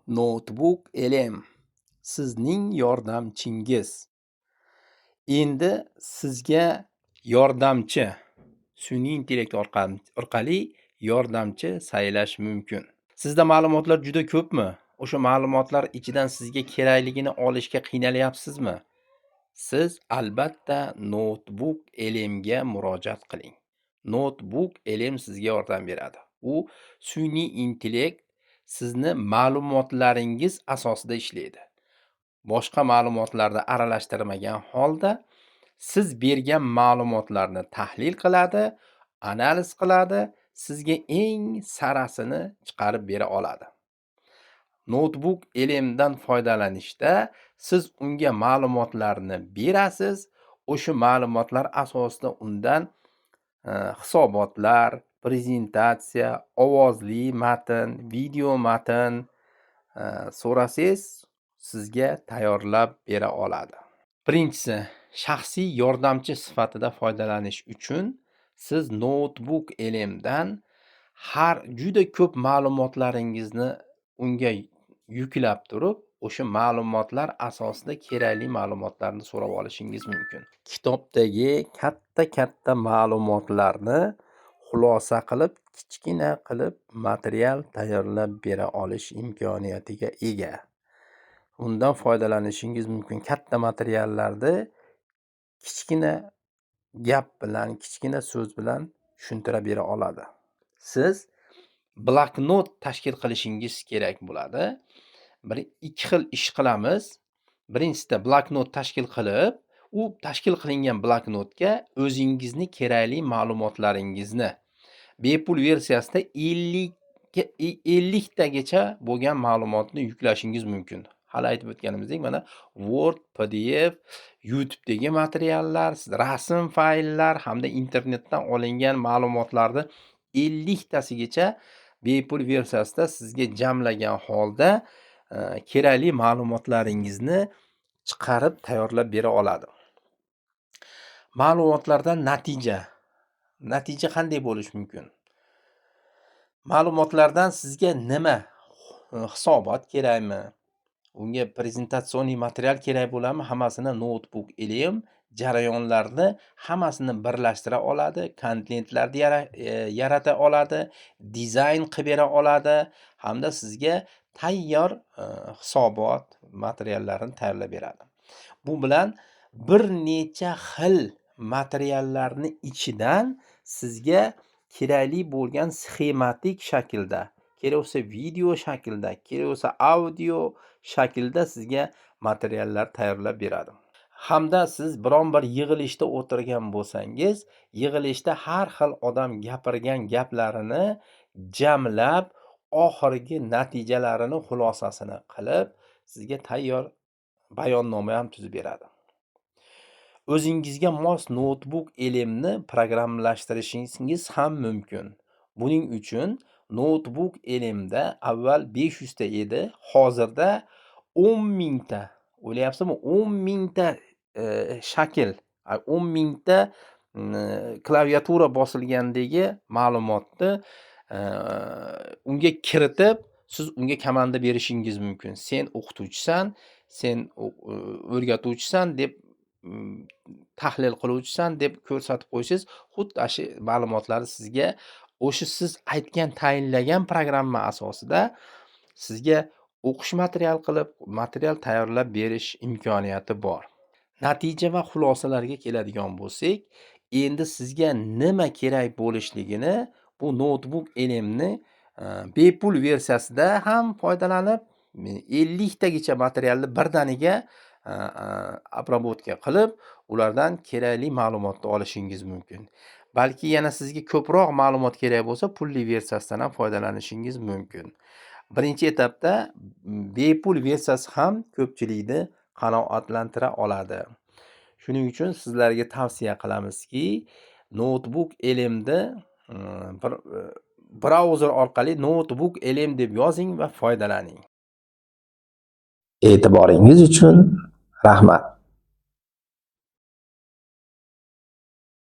Notebook LM sizning yordamchingiz. Endi sizga yordamchi, sun'iy intellekt orqali yordamchi saylash mumkin. Sizda ma'lumotlar juda ko'pmi? O'sha ma'lumotlar ichidan sizga kerakligini olishga qiynalyapsizmi? Siz albatta Notebook LMga murojaat qiling. Notebook LM sizga yordam beradi. U sun'iy intellekt sizni ma'lumotlaringiz asosida ishlaydi. Boshqa ma'lumotlarni aralashtirmagan holda siz bergan ma'lumotlarni tahlil qiladi, analiz qiladi, sizga eng sarasini chiqarib bera oladi. Notebook LMdan foydalanishda siz unga ma'lumotlarni berasiz, o'sha ma'lumotlar asosida undan hisobotlar, prezentatsiya, ovozli matn, video matn so'rasangiz sizga tayyorlab bera oladi. Birinchisi, shaxsiy yordamchi sifatida foydalanish uchun siz Notebook LMdan juda ko'p ma'lumotlaringizni unga yuklab turib, o'sha ma'lumotlar asosida kerakli ma'lumotlarni so'rab olishingiz mumkin. Kitobdagi katta ma'lumotlarni xulosa qilib, kichkina qilib material tayyorlab bera olish imkoniyatiga ega. Undan foydalanishingiz mumkin. Katta materiallarni kichkina gap bilan, kichkina so'z bilan tushuntirib bera oladi. Siz bloknot tashkil qilishingiz kerak bo'ladi. Ikki xil ish qilamiz. Birinchisida bloknot tashkil qilib, u tashkil qilingan bloknotga o'zingizning kerakli ma'lumotlaringizni bepul versiyasida 50 tagacha bo'lgan ma'lumotni yuklashingiz mumkin. Hali aytib o'tganimizdek, mana Word, PDF, YouTube'dagi materiallar, rasm fayllar hamda internetdan olingan ma'lumotlarni 50 tasigacha bepul versiyasida sizga jamlagan holda kerakli ma'lumotlaringizni chiqarib tayyorlab bera oladi. Ma'lumotlardan natija qanday bo'lishi mumkin? Ma'lumotlardan sizga nima? Hisobot kerakmi? Unga prezentatsioniy material kerak bo'ladimi? Hammasini Notebook LM jarayonlarni hammasini birlashtira oladi, kontentlarni yarata oladi, dizayn qilib bera oladi hamda sizga tayyor hisobot materiallarini tayyorlab beradi. Bu bilan bir necha xil materiallarni ichidan sizga kerakli bo'lgan sxematik shaklda, kerak bo'lsa video shaklda, kerak bo'lsa audio shaklda sizga materiallar tayyorlab beradi. Hamda siz biron bir yig'ilishda o'tirgan bo'lsangiz, yig'ilishda har xil odam gapirgan gaplarini jamlab, oxirgi natijalarini xulosasini qilib, sizga tayyor bayonnoma ham tuzib beradi. O'zingizga mos Notebook LMni programmlashtirishingiz ham mumkin. Buning uchun Notebook LMda avval 500 ta edi, hozirda 10 000 ta, o'ylayapsizmi? 10 000 ta shakl, 10 000 ta klaviatura bosilgandagi ma'lumotni unga kiritib, siz unga komanda berishingiz mumkin. Sen o'qituvchisan, sen o'rgatuvchisan deb tahlil qiluvchisan deb ko'rsatib qo'ysiz, xuddi shu ma'lumotlarni sizga o'sha siz aytgan tayinlagan programma asosida sizga o'qish material qilib, material tayyorlab berish imkoniyati bor. Natija va xulosalarga keladigan bo'lsak, endi sizga nima kerak bo'lishligini bu Notebook LMni bepul versiyasida ham foydalanib 50 tagacha materialni birdaniga обработка qilib, ulardan kerakli ma'lumotni olishingiz mumkin. Balki yana sizga ko'proq ma'lumot kerak bo'lsa, pulli versiyasidan ham foydalanishingiz mumkin. Birinchi etapda bepul versiyasi ham ko'pchilikni qanoatlantira oladi. Shuning uchun sizlarga tavsiya qilamizki, Notebook LMni brauzer orqali Notebook LM deb yozing va foydalaning. E'tiboringiz uchun rahmat.